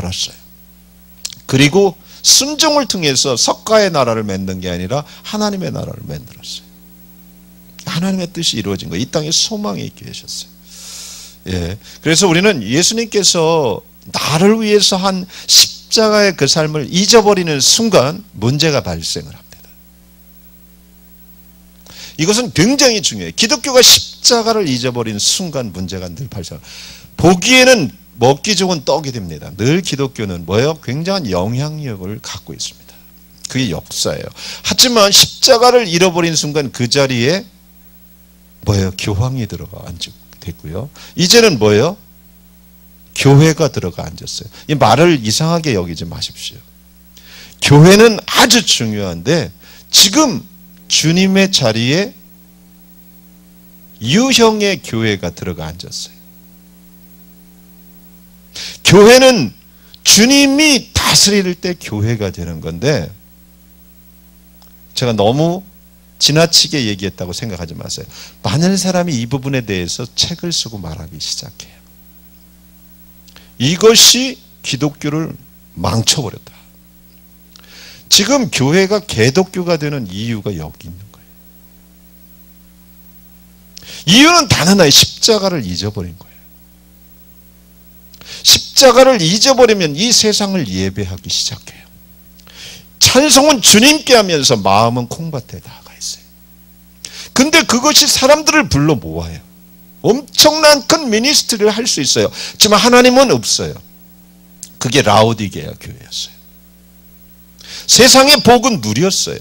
알았어요. 그리고 순종을 통해서 석가의 나라를 만든 게 아니라 하나님의 나라를 만들었어요. 하나님의 뜻이 이루어진 거예요. 이 땅에 소망이 있게 하셨어요. 예. 그래서 우리는 예수님께서 나를 위해서 한 십자가의 그 삶을 잊어버리는 순간 문제가 발생을 합니다. 이것은 굉장히 중요해요. 기독교가 십자가를 잊어버린 순간 문제가 늘 발생합니다. 보기에는 먹기 좋은 떡이 됩니다. 늘 기독교는 뭐예요? 굉장한 영향력을 갖고 있습니다. 그게 역사예요. 하지만 십자가를 잃어버린 순간 그 자리에 뭐예요? 교황이 들어가 앉게 됐고요. 이제는 뭐예요? 교회가 들어가 앉았어요. 이 말을 이상하게 여기지 마십시오. 교회는 아주 중요한데 지금 주님의 자리에 유형의 교회가 들어가 앉았어요. 교회는 주님이 다스릴 때 교회가 되는 건데 제가 너무 지나치게 얘기했다고 생각하지 마세요. 많은 사람이 이 부분에 대해서 책을 쓰고 말하기 시작해요. 이것이 기독교를 망쳐버렸다. 지금 교회가 개독교가 되는 이유가 여기 있는 거예요. 이유는 단 하나의 십자가를 잊어버린 거예요. 십자가를 잊어버리면 이 세상을 예배하기 시작해요. 찬송은 주님께 하면서 마음은 콩밭에 나가 있어요. 근데 그것이 사람들을 불러 모아요. 엄청난 큰 미니스트리를 할 수 있어요. 하지만 하나님은 없어요. 그게 라오디게아 교회였어요. 세상의 복은 누렸어요.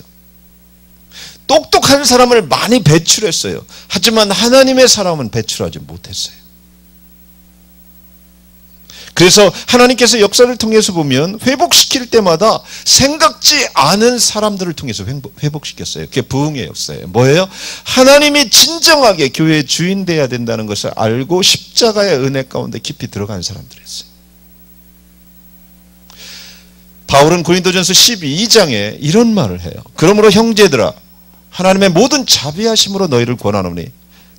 똑똑한 사람을 많이 배출했어요. 하지만 하나님의 사람은 배출하지 못했어요. 그래서 하나님께서 역사를 통해서 보면 회복시킬 때마다 생각지 않은 사람들을 통해서 회복시켰어요. 그게 부흥의 역사예요. 뭐예요? 하나님이 진정하게 교회의 주인 되어야 된다는 것을 알고 십자가의 은혜 가운데 깊이 들어간 사람들이었어요. 바울은 고린도전서 12장에 이런 말을 해요. 그러므로 형제들아 하나님의 모든 자비하심으로 너희를 권하노니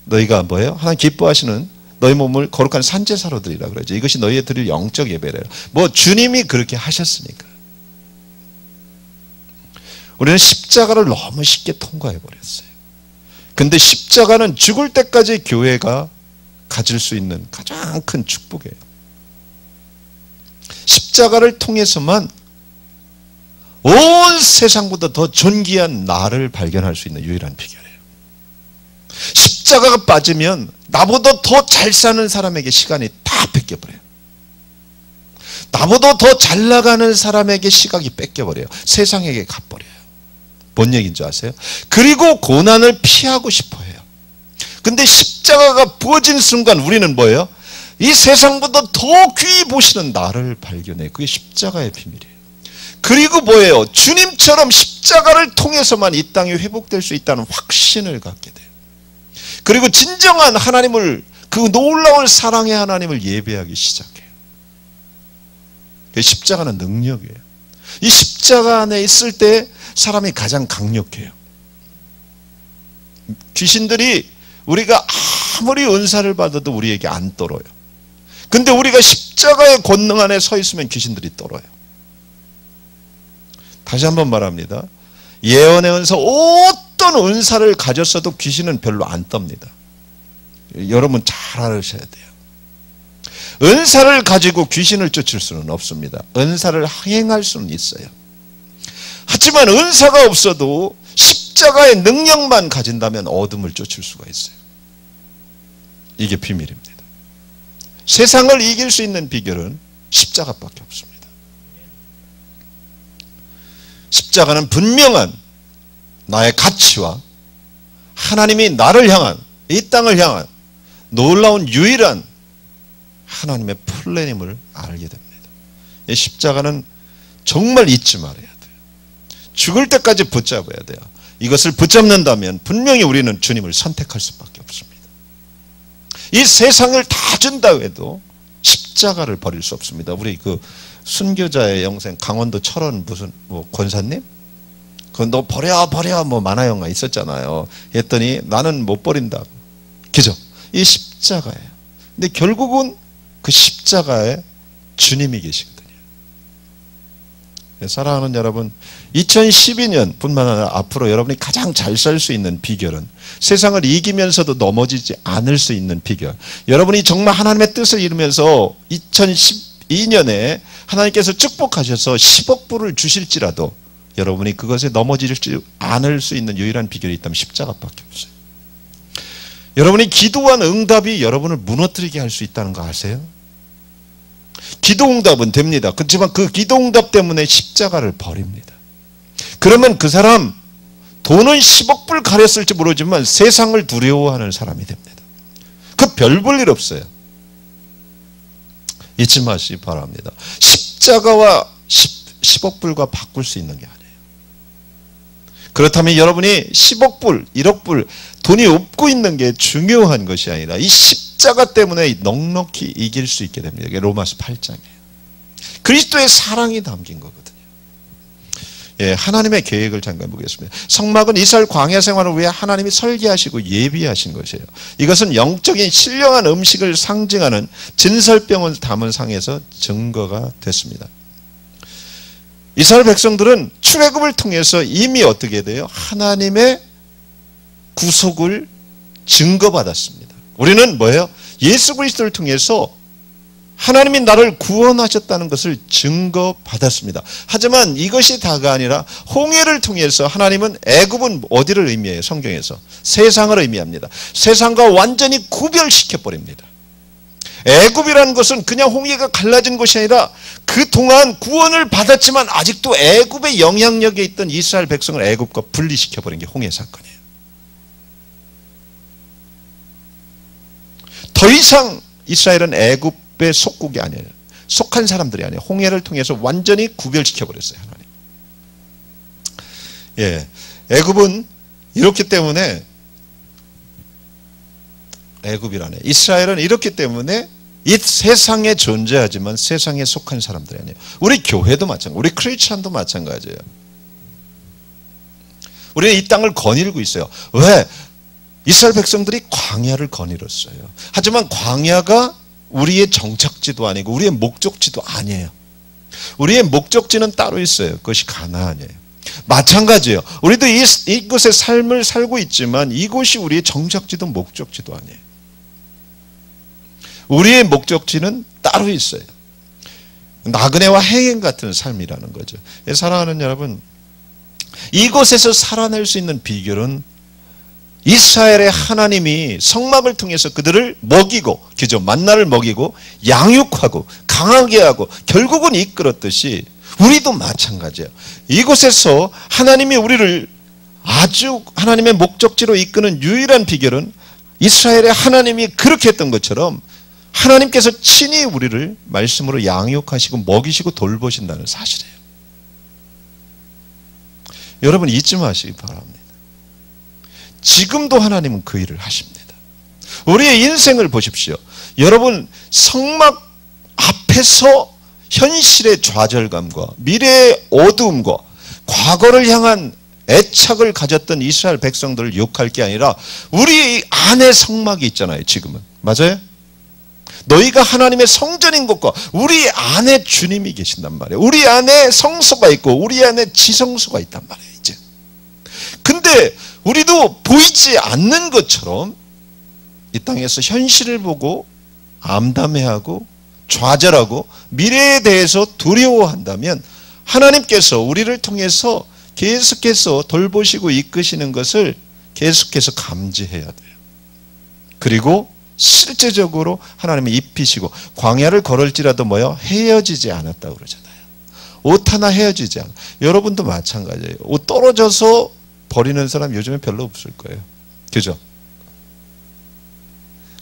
너희가 뭐예요? 하나님 기뻐하시는 너희 몸을 거룩한 산제사로 드리라 그러죠. 이것이 너희의 드릴 영적 예배래요. 뭐 주님이 그렇게 하셨으니까. 우리는 십자가를 너무 쉽게 통과해 버렸어요. 근데 십자가는 죽을 때까지 교회가 가질 수 있는 가장 큰 축복이에요. 십자가를 통해서만 온 세상보다 더 존귀한 나를 발견할 수 있는 유일한 비결이에요. 십자가가 빠지면 나보다 더 잘 사는 사람에게 시간이 다 뺏겨버려요. 나보다 더 잘 나가는 사람에게 시각이 뺏겨버려요. 세상에게 가버려요. 뭔 얘기인 줄 아세요? 그리고 고난을 피하고 싶어 해요. 근데 십자가가 부어진 순간 우리는 뭐예요? 이 세상보다 더 귀히 보시는 나를 발견해요. 그게 십자가의 비밀이에요. 그리고 뭐예요? 주님처럼 십자가를 통해서만 이 땅이 회복될 수 있다는 확신을 갖게 돼요. 그리고 진정한 하나님을, 그 놀라운 사랑의 하나님을 예배하기 시작해요. 십자가는 능력이에요. 이 십자가 안에 있을 때 사람이 가장 강력해요. 귀신들이 우리가 아무리 은사를 받아도 우리에게 안 떨어요. 근데 우리가 십자가의 권능 안에 서 있으면 귀신들이 떨어요. 다시 한번 말합니다. 예언의 은사, 어떤 은사를 가졌어도 귀신은 별로 안 떱니다. 여러분 잘 알으셔야 돼요. 은사를 가지고 귀신을 쫓을 수는 없습니다. 은사를 행할 수는 있어요. 하지만 은사가 없어도 십자가의 능력만 가진다면 어둠을 쫓을 수가 있어요. 이게 비밀입니다. 세상을 이길 수 있는 비결은 십자가밖에 없습니다. 십자가는 분명한 나의 가치와 하나님이 나를 향한, 이 땅을 향한 놀라운 유일한 하나님의 플랜임을 알게 됩니다. 이 십자가는 정말 잊지 말아야 돼요. 죽을 때까지 붙잡아야 돼요. 이것을 붙잡는다면 분명히 우리는 주님을 선택할 수밖에 없습니다. 이 세상을 다 준다고 해도 십자가를 버릴 수 없습니다. 우리 그 순교자의 영생 강원도 철원 무슨 뭐 권사님? 그건 너 버려 뭐 만화 영화 있었잖아요. 했더니 나는 못 버린다고. 그죠? 이 십자가예요. 근데 결국은 그 십자가에 주님이 계시거든요. 사랑하는 여러분, 2012년 뿐만 아니라 앞으로 여러분이 가장 잘 살 수 있는 비결은 세상을 이기면서도 넘어지지 않을 수 있는 비결. 여러분이 정말 하나님의 뜻을 이루면서 2012년에 하나님께서 축복하셔서 10억 불을 주실지라도 여러분이 그것에 넘어지지 않을 수 있는 유일한 비결이 있다면 십자가밖에 없어요. 여러분이 기도한 응답이 여러분을 무너뜨리게 할 수 있다는 거 아세요? 기도 응답은 됩니다. 그렇지만 그 기도 응답 때문에 십자가를 버립니다. 그러면 그 사람 돈은 10억 불 가렸을지 모르지만 세상을 두려워하는 사람이 됩니다. 그 별 볼 일 없어요. 잊지 마시기 바랍니다. 십자가와 10억 불과 바꿀 수 있는 게 아니에요. 그렇다면 여러분이 10억 불, 1억 불 돈이 없고 있는 게 중요한 것이 아니라 이 십자가 때문에 넉넉히 이길 수 있게 됩니다. 이게 로마서 8장이에요. 그리스도의 사랑이 담긴 거거든요. 예, 하나님의 계획을 잠깐 보겠습니다. 성막은 이스라엘 광야 생활을 위해 하나님이 설계하시고 예비하신 것이에요. 이것은 영적인 신령한 음식을 상징하는 진설병을 담은 상에서 증거가 됐습니다. 이스라엘 백성들은 출애굽을 통해서 이미 어떻게 돼요? 하나님의 구속을 증거받았습니다. 우리는 뭐예요? 예수 그리스도를 통해서 하나님이 나를 구원하셨다는 것을 증거받았습니다. 하지만 이것이 다가 아니라 홍해를 통해서 하나님은 애굽은 어디를 의미해요? 성경에서 세상을 의미합니다. 세상과 완전히 구별시켜버립니다. 애굽이라는 것은 그냥 홍해가 갈라진 것이 아니라 그동안 구원을 받았지만 아직도 애굽의 영향력에 있던 이스라엘 백성을 애굽과 분리시켜버린 게 홍해 사건이에요. 더 이상 이스라엘은 애굽의 속국이 아니에요. 속한 사람들이 아니에요. 홍해를 통해서 완전히 구별시켜버렸어요. 하나님. 예, 애굽은 이렇기 때문에 애굽이라네. 이스라엘은 이렇기 때문에 이 세상에 존재하지만 세상에 속한 사람들이 아니에요. 우리 교회도 마찬가지예요. 우리 크리스찬도 마찬가지예요. 우리는 이 땅을 거닐고 있어요. 왜? 이스라엘 백성들이 광야를 거닐었어요. 하지만 광야가 우리의 정착지도 아니고 우리의 목적지도 아니에요. 우리의 목적지는 따로 있어요. 그것이 가나안이에요. 마찬가지예요. 우리도 이곳의 삶을 살고 있지만 이곳이 우리의 정착지도 목적지도 아니에요. 우리의 목적지는 따로 있어요. 나그네와 행인 같은 삶이라는 거죠. 사랑하는 여러분, 이곳에서 살아낼 수 있는 비결은 이스라엘의 하나님이 성막을 통해서 그들을 먹이고, 그죠? 만나를 먹이고 양육하고 강하게 하고 결국은 이끌었듯이 우리도 마찬가지예요. 이곳에서 하나님이 우리를 아주 하나님의 목적지로 이끄는 유일한 비결은 이스라엘의 하나님이 그렇게 했던 것처럼 하나님께서 친히 우리를 말씀으로 양육하시고 먹이시고 돌보신다는 사실이에요. 여러분 잊지 마시기 바랍니다. 지금도 하나님은 그 일을 하십니다. 우리의 인생을 보십시오. 여러분 성막 앞에서 현실의 좌절감과 미래의 어두움과 과거를 향한 애착을 가졌던 이스라엘 백성들을 욕할 게 아니라 우리 안에 성막이 있잖아요. 지금은. 맞아요? 너희가 하나님의 성전인 것과 우리 안에 주님이 계신단 말이에요. 우리 안에 성소가 있고 우리 안에 지성소가 있단 말이에요. 이제. 근데 우리도 보이지 않는 것처럼 이 땅에서 현실을 보고 암담해하고 좌절하고 미래에 대해서 두려워한다면 하나님께서 우리를 통해서 계속해서 돌보시고 이끄시는 것을 계속해서 감지해야 돼요. 그리고 실제적으로 하나님이 입히시고 광야를 걸을지라도 뭐요? 헤어지지 않았다고 그러잖아요. 옷 하나 헤어지지 않아. 여러분도 마찬가지예요. 옷 떨어져서 버리는 사람 요즘에 별로 없을 거예요. 그죠?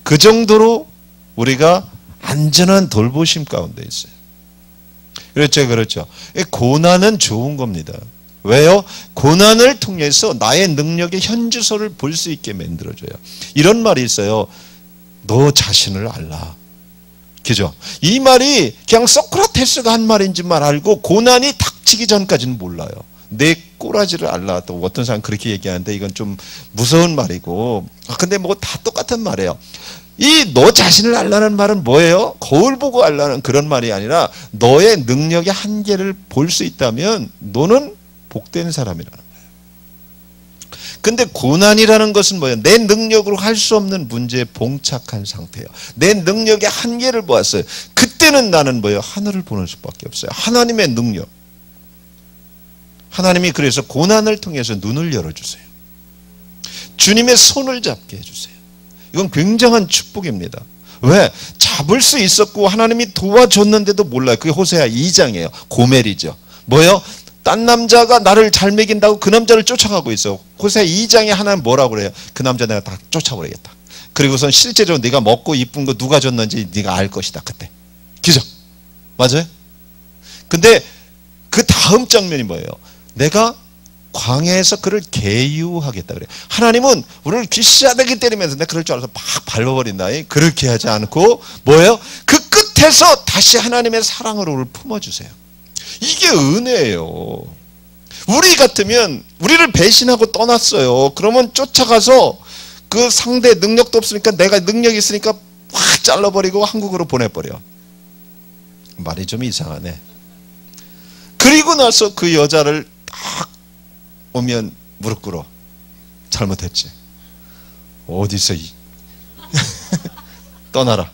그 정도로 우리가 안전한 돌보심 가운데 있어요. 그렇죠, 그렇죠. 고난은 좋은 겁니다. 왜요? 고난을 통해서 나의 능력의 현주소를 볼 수 있게 만들어줘요. 이런 말이 있어요. 너 자신을 알라. 그죠? 이 말이 그냥 소크라테스가 한 말인지만 알고 고난이 닥치기 전까지는 몰라요. 내 꼬라지를 알라. 또 어떤 사람 그렇게 얘기하는데 이건 좀 무서운 말이고. 근데 뭐 다 똑같은 말이에요. 이 너 자신을 알라는 말은 뭐예요? 거울 보고 알라는 그런 말이 아니라 너의 능력의 한계를 볼 수 있다면 너는 복된 사람이라는 거예요. 근데 고난이라는 것은 뭐예요? 내 능력으로 할 수 없는 문제에 봉착한 상태예요. 내 능력의 한계를 보았어요. 그때는 나는 뭐예요? 하늘을 보는 수밖에 없어요. 하나님의 능력. 하나님이 그래서 고난을 통해서 눈을 열어주세요. 주님의 손을 잡게 해주세요. 이건 굉장한 축복입니다. 왜? 잡을 수 있었고 하나님이 도와줬는데도 몰라요. 그게 호세아 2장이에요. 고멜이죠. 뭐예요? 딴 남자가 나를 잘 먹인다고 그 남자를 쫓아가고 있어. 호세아 2장에 하나님 뭐라고 그래요? 그 남자 내가 다 쫓아버리겠다. 그리고선 실제로 네가 먹고 이쁜 거 누가 줬는지 네가 알 것이다. 그때. 그죠? 맞아요? 근데 그 다음 장면이 뭐예요? 내가 광야에서 그를 계유하겠다 그래요. 하나님은 우리를 귀시자대기 때리면서 내가 그럴 줄 알아서 막 밟아버린다. 그렇게 하지 않고 뭐예요? 그 끝에서 다시 하나님의 사랑으로 우리를 품어주세요. 이게 은혜예요. 우리 같으면 우리를 배신하고 떠났어요. 그러면 쫓아가서 그 상대 능력도 없으니까 내가 능력이 있으니까 확 잘라버리고 한국으로 보내버려. 말이 좀 이상하네. 그리고 나서 그 여자를 딱 오면 무릎 꿇어. 잘못했지. 어디서 떠나라.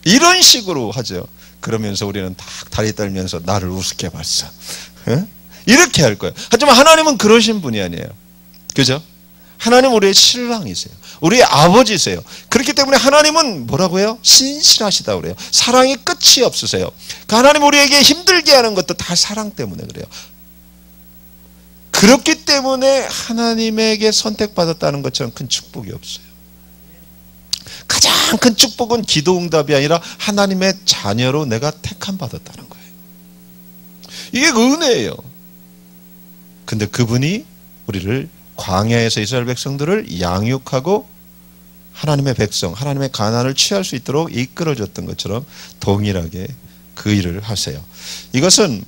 이런 식으로 하죠. 그러면서 우리는 딱 다리 떨면서 나를 우습게 봤어. 이렇게 할 거예요. 하지만 하나님은 그러신 분이 아니에요. 그죠? 하나님 우리의 신랑이세요. 우리의 아버지세요. 그렇기 때문에 하나님은 뭐라고 해요? 신실하시다 그래요. 사랑이 끝이 없으세요. 그 하나님 우리에게 힘들게 하는 것도 다 사랑 때문에 그래요. 그렇기 때문에 하나님에게 선택받았다는 것처럼 큰 축복이 없어요. 가장 큰 축복은 기도응답이 아니라 하나님의 자녀로 내가 택함 받았다는 거예요. 이게 은혜예요. 근데 그분이 우리를 광야에서 이스라엘 백성들을 양육하고 하나님의 백성, 하나님의 가난을 취할 수 있도록 이끌어줬던 것처럼 동일하게 그 일을 하세요. 이것은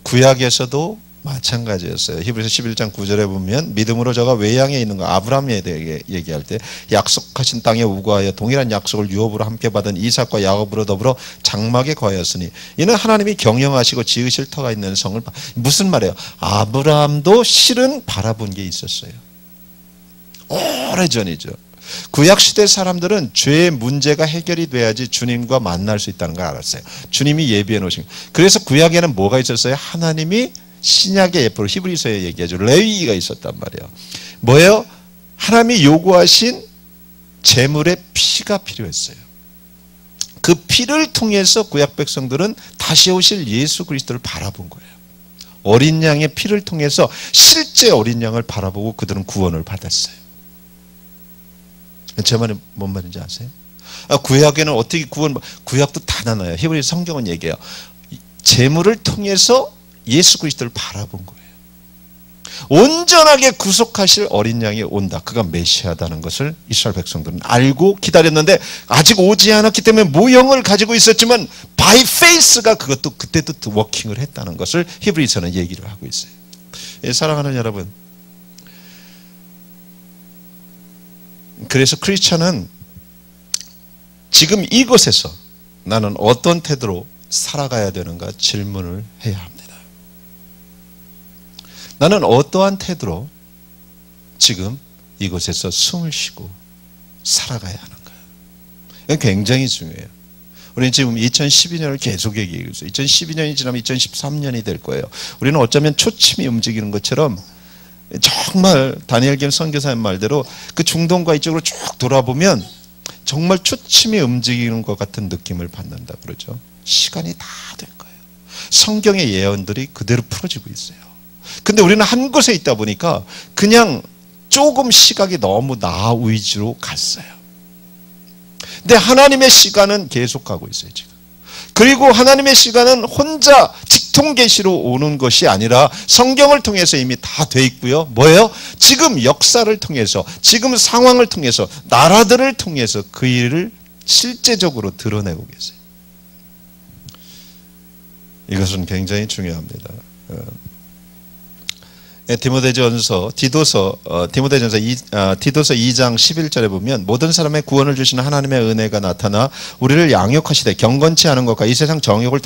구약에서도 마찬가지였어요. 히브리서 11장 9절에 보면 믿음으로 저가 외양에 있는 거 아브라함에 대해 얘기할 때 약속하신 땅에 우거하여 동일한 약속을 유업으로 함께 받은 이삭과 야곱으로 더불어 장막에 거하였으니 이는 하나님이 경영하시고 지으실 터가 있는 성을 무슨 말이에요? 아브라함도 실은 바라본 게 있었어요. 오래전이죠. 구약시대 사람들은 죄의 문제가 해결이 돼야지 주님과 만날 수 있다는 걸 알았어요. 주님이 예비해 놓으신 거예요. 그래서 구약에는 뭐가 있었어요? 하나님이 신약의 예표로 히브리서에 얘기하죠. 레위기가 있었단 말이에요. 뭐예요? 하나님이 요구하신 제물의 피가 필요했어요. 그 피를 통해서 구약 백성들은 다시 오실 예수 그리스도를 바라본 거예요. 어린 양의 피를 통해서 실제 어린 양을 바라보고 그들은 구원을 받았어요. 제 말이 뭔 말인지 아세요? 구약에는 어떻게 구약도 다 나눠요. 히브리 성경은 얘기해요. 제물을 통해서 예수 그리스도를 바라본 거예요. 온전하게 구속하실 어린 양이 온다. 그가 메시아다는 것을 이스라엘 백성들은 알고 기다렸는데 아직 오지 않았기 때문에 모형을 가지고 있었지만 by faith가 그것도 그때도 워킹을 했다는 것을 히브리서는 얘기를 하고 있어요. 사랑하는 여러분, 그래서 크리스천은 지금 이곳에서 나는 어떤 태도로 살아가야 되는가 질문을 해야 합니다. 나는 어떠한 태도로 지금 이곳에서 숨을 쉬고 살아가야 하는가? 이건 굉장히 중요해요. 우리는 지금 2012년을 계속 얘기하고 있어요. 2012년이 지나면 2013년이 될 거예요. 우리는 어쩌면 초침이 움직이는 것처럼 정말 다니엘 김 선교사님 말대로 그 중동과 이쪽으로 쭉 돌아보면 정말 초침이 움직이는 것 같은 느낌을 받는다 그러죠. 시간이 다 될 거예요. 성경의 예언들이 그대로 풀어지고 있어요. 근데 우리는 한 곳에 있다 보니까 그냥 조금 시각이 너무 나 위주로 갔어요. 근데 하나님의 시간은 계속하고 있어요, 지금. 그리고 하나님의 시간은 혼자 직통계시로 오는 것이 아니라 성경을 통해서 이미 다 돼 있고요. 뭐예요? 지금 역사를 통해서, 지금 상황을 통해서, 나라들을 통해서 그 일을 실제적으로 드러내고 계세요. 이것은 굉장히 중요합니다. 디모데전서 2장 11절에 보면 모든 사람의 구원을 주시는 하나님의 은혜가 나타나 우리를 양육하시되 경건치 않은 것과 이 세상 정욕을